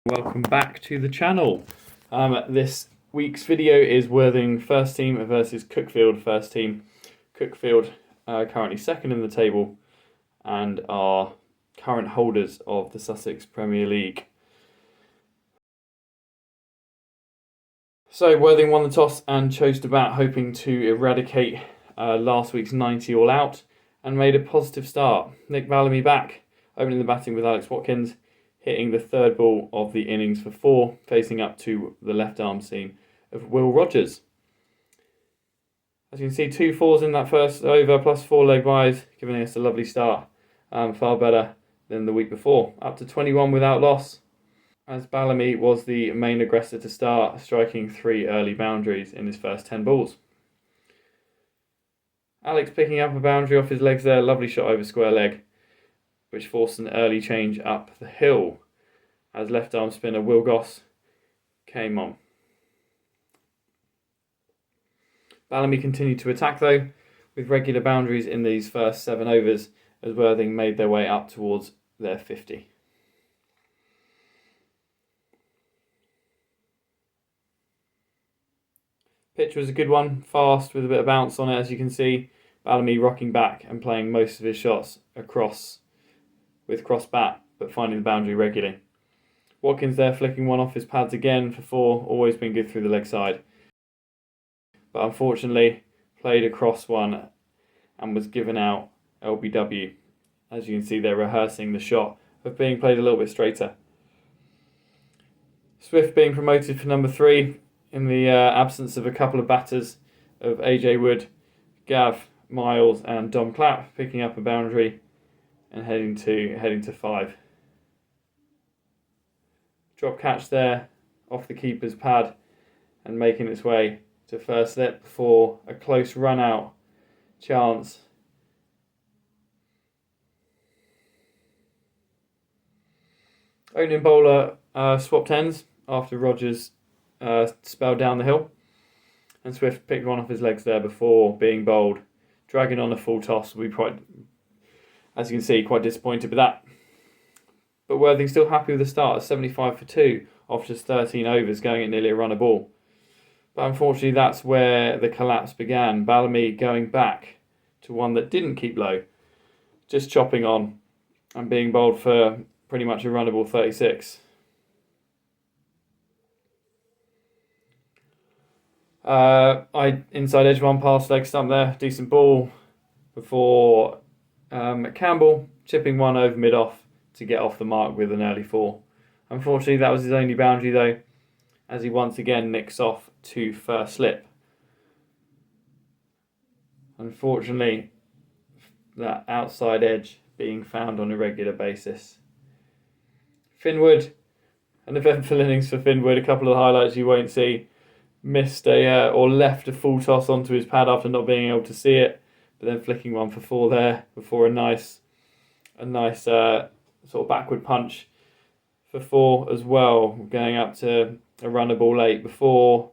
Welcome back to the channel. This week's video is Worthing first team versus Cuckfield first team. Cuckfield currently second in the table and are current holders of the Sussex Premier League. So Worthing won the toss and chose to bat, hoping to eradicate last week's 90 all out, and made a positive start. Nick Bellamy back, opening the batting with Alex Watkins, hitting the third ball of the innings for 4, facing up to the left arm seam of Will Rogers. As you can see, 2 fours in that first over, plus 4 leg byes, giving us a lovely start. Far better than the week before, up to 21 without loss, as Bellamy was the main aggressor to start, striking 3 early boundaries in his first 10 balls. Alex picking up a boundary off his legs there, lovely shot over square leg, which forced an early change up the hill as left arm spinner Will Goss came on. Bellamy continued to attack though, with regular boundaries in these first 7 overs as Worthing made their way up towards their 50. Pitch was a good one, fast with a bit of bounce on it, as you can see. Bellamy rocking back and playing most of his shots across with cross bat, but finding the boundary regularly. Watkins there flicking one off his pads again for 4, always been good through the leg side. But unfortunately played across one and was given out LBW. As you can see, they're rehearsing the shot of being played a little bit straighter. Swift being promoted for number 3 in the absence of a couple of batters of AJ Wood, Gav Miles and Dom Clapp picking up a boundary and heading to 5. Drop catch there off the keeper's pad and making its way to first slip before a close run out chance. Opening bowler swapped ends after Rogers spelled down the hill, and Swift picked one off his legs there before being bowled, dragging on a full toss. We quite, as you can see, quite disappointed with that. But Worthing still happy with the start at 75 for 2 off just 13 overs, going at nearly a run a ball. But unfortunately, that's where the collapse began. Bellamy going back to one that didn't keep low, just chopping on and being bowled for pretty much a runnable 36. Inside edge one past leg stump there, decent ball before Campbell chipping one over mid-off to get off the mark with an early 4. Unfortunately, that was his only boundary though, as he once again nicks off to first slip. Unfortunately, that outside edge being found on a regular basis. Finwood, an eventful innings for Finwood. A couple of highlights you won't see. Missed or left a full toss onto his pad after not being able to see it, but then flicking one for 4 there before a nice sort of backward punch for 4 as well, going up to a runnable late before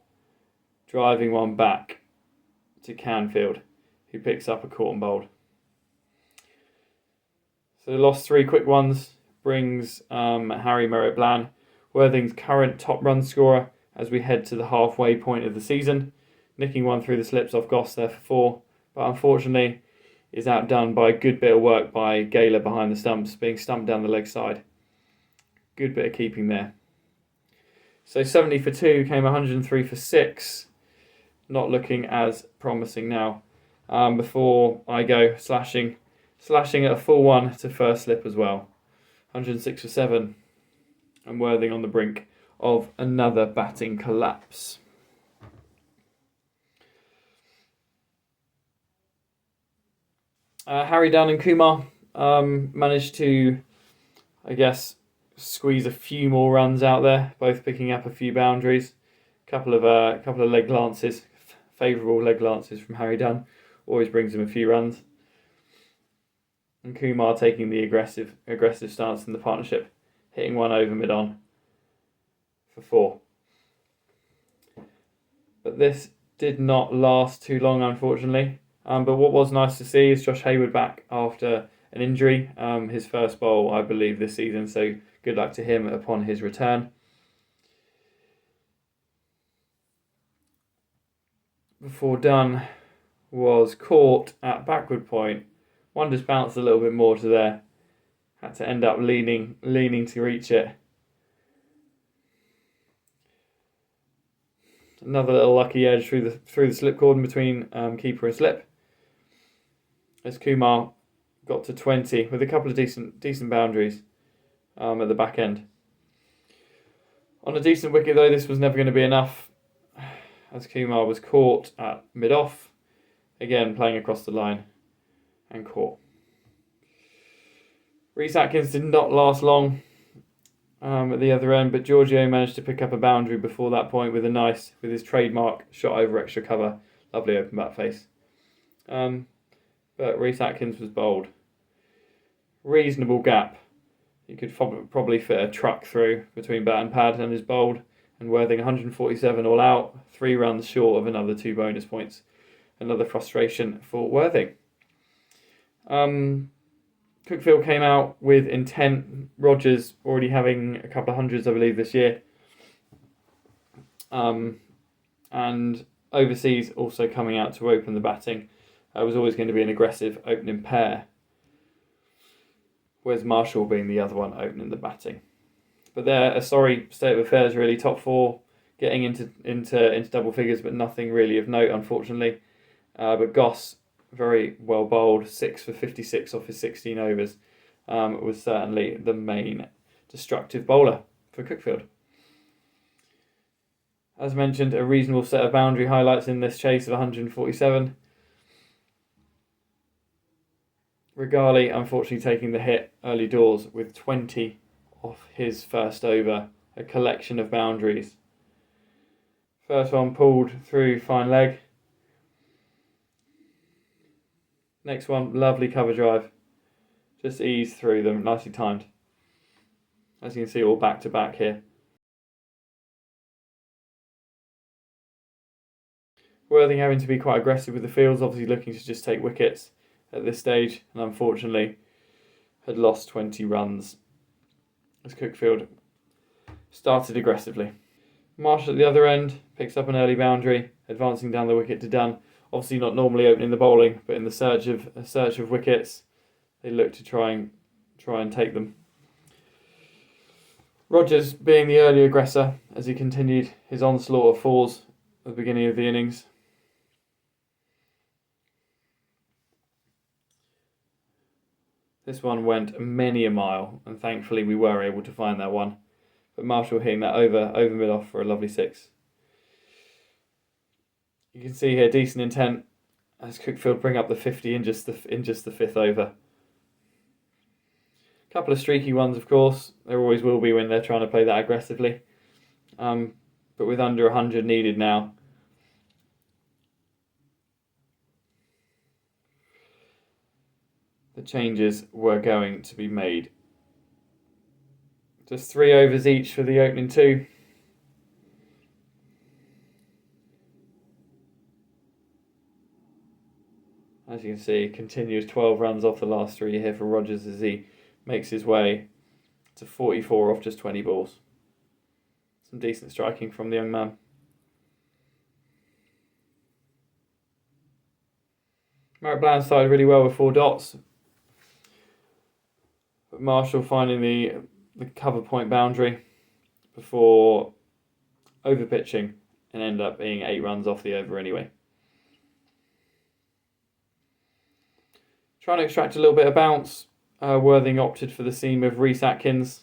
driving one back to Cuckfield, who picks up a caught and bowled. So the lost 3 quick ones brings Harry Merritt Bland, Worthing's current top run scorer, as we head to the halfway point of the season, nicking one through the slips off Goss there for 4, but unfortunately is outdone by a good bit of work by Gaylor behind the stumps, being stumped down the leg side. Good bit of keeping there. So 70 for 2 came 103 for 6. Not looking as promising now. Before I go slashing at a full 1 to first slip as well. 106 for 7. And Worthing on the brink of another batting collapse. Harry Dunn and Kumar managed to, I guess, squeeze a few more runs out there, both picking up a few boundaries. Couple of leg glances, favourable leg glances from Harry Dunn, always brings him a few runs. And Kumar taking the aggressive stance in the partnership, hitting one over mid-on for 4. But this did not last too long, unfortunately. But what was nice to see is Josh Hayward back after an injury, his first bowl, I believe, this season. So good luck to him upon his return. before done was caught at backward point. One just bounced a little bit more to there. Had to end up leaning to reach it. Another little lucky edge through the slip cordon between keeper and slip. As Kumar got to 20 with a couple of decent boundaries at the back end. On a decent wicket though, this was never going to be enough, as Kumar was caught at mid-off, again playing across the line and caught. Rhys Atkins did not last long at the other end, but Giorgio managed to pick up a boundary before that point with his trademark shot over extra cover. Lovely open bat face. But Rhys Atkins was bowled. Reasonable gap. You could probably fit a truck through between bat and pad, and is bowled, and Worthing 147 all out, 3 runs short of another 2 bonus points. Another frustration for Worthing. Cuckfield came out with intent. Rogers already having a couple of hundreds, I believe, this year. And overseas also coming out to open the batting. It was always going to be an aggressive opening pair. Whereas Marshall being the other one opening the batting. But they're a sorry state of affairs really. Top 4 getting into double figures, but nothing really of note, unfortunately. But Goss, very well bowled, 6 for 56 off his 16 overs. Was certainly the main destructive bowler for Cuckfield. As mentioned, a reasonable set of boundary highlights in this chase of 147. Regali unfortunately taking the hit early doors with 20 off his first over, a collection of boundaries. First one pulled through fine leg. Next one, lovely cover drive. Just eased through them, nicely timed. As you can see, all back to back here. Worthing having to be quite aggressive with the fields, obviously looking to just take wickets at this stage, and unfortunately had lost 20 runs as Cuckfield started aggressively. Marshall at the other end picks up an early boundary, advancing down the wicket to Dunn. Obviously not normally opening the bowling, but in the search of wickets, they look to try and take them. Rogers being the early aggressor as he continued his onslaught of 4s at the beginning of the innings. This one went many a mile, and thankfully we were able to find that one. But Marshall hitting that over mid-off for a lovely 6. You can see here decent intent as Cuckfield bring up the 50 in just the 5th over. A couple of streaky ones, of course. There always will be when they're trying to play that aggressively. But with under 100 needed now, the changes were going to be made. Just 3 overs each for the opening 2. As you can see, continues 12 runs off the last 3 here for Rogers as he makes his way to 44 off just 20 balls. Some decent striking from the young man. Merritt Bland started really well with 4 dots. But Marshall finding the cover point boundary before over pitching and end up being 8 runs off the over anyway. Trying to extract a little bit of bounce, Worthing opted for the seam of Rhys Atkins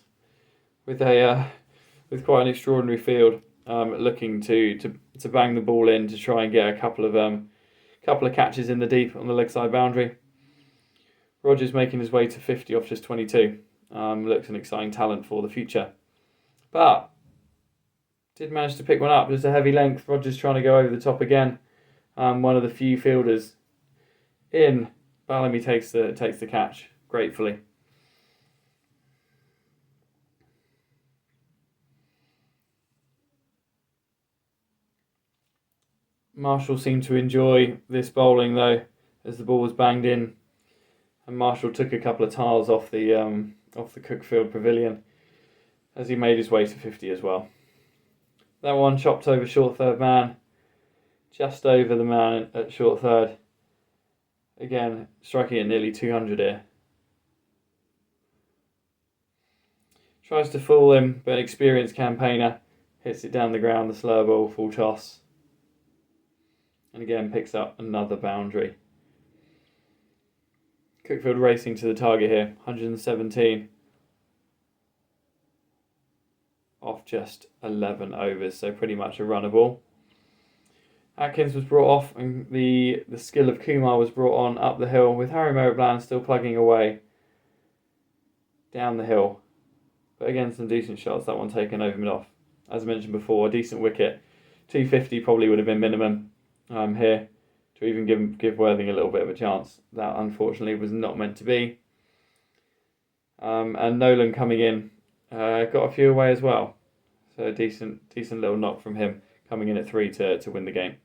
with quite an extraordinary field, looking to bang the ball in to try and get a couple of catches in the deep on the leg side boundary. Rogers making his way to 50 off just 22. Looks an exciting talent for the future. But did manage to pick one up, just a heavy length. Rogers trying to go over the top again. One of the few fielders in. Bellamy takes the catch gratefully. Marshall seemed to enjoy this bowling though, as the ball was banged in, and Marshall took a couple of tiles off the Cuckfield pavilion as he made his way to 50 as well. That one chopped over short third man, just over the man at short third. Again, striking at nearly 200 here. Tries to fool him, but an experienced campaigner hits it down the ground, the slower ball, full toss. And again picks up another boundary. Cuckfield racing to the target here, 117. Off just 11 overs, so pretty much a runnable. Atkins was brought off and the skill of Kumar was brought on up the hill with Harry Merritt-Bland still plugging away down the hill. But again, some decent shots, that one taken over mid-off. As I mentioned before, a decent wicket. 250 probably would have been minimum here to even give Worthing a little bit of a chance. That unfortunately was not meant to be. And Nolan coming in got a few away as well. So a decent little knock from him coming in at 3 to win the game.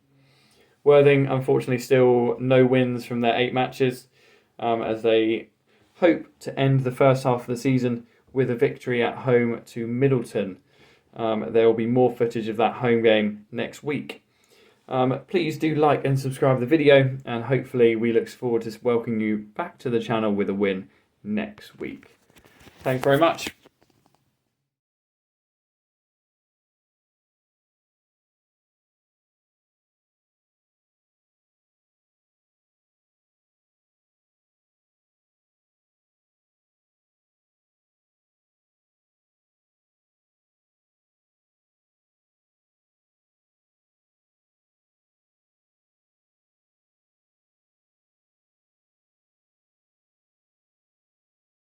Worthing, unfortunately, still no wins from their 8 matches as they hope to end the first half of the season with a victory at home to Middleton. There will be more footage of that home game next week. Please do like and subscribe to the video, and hopefully we look forward to welcoming you back to the channel with a win next week. Thanks very much.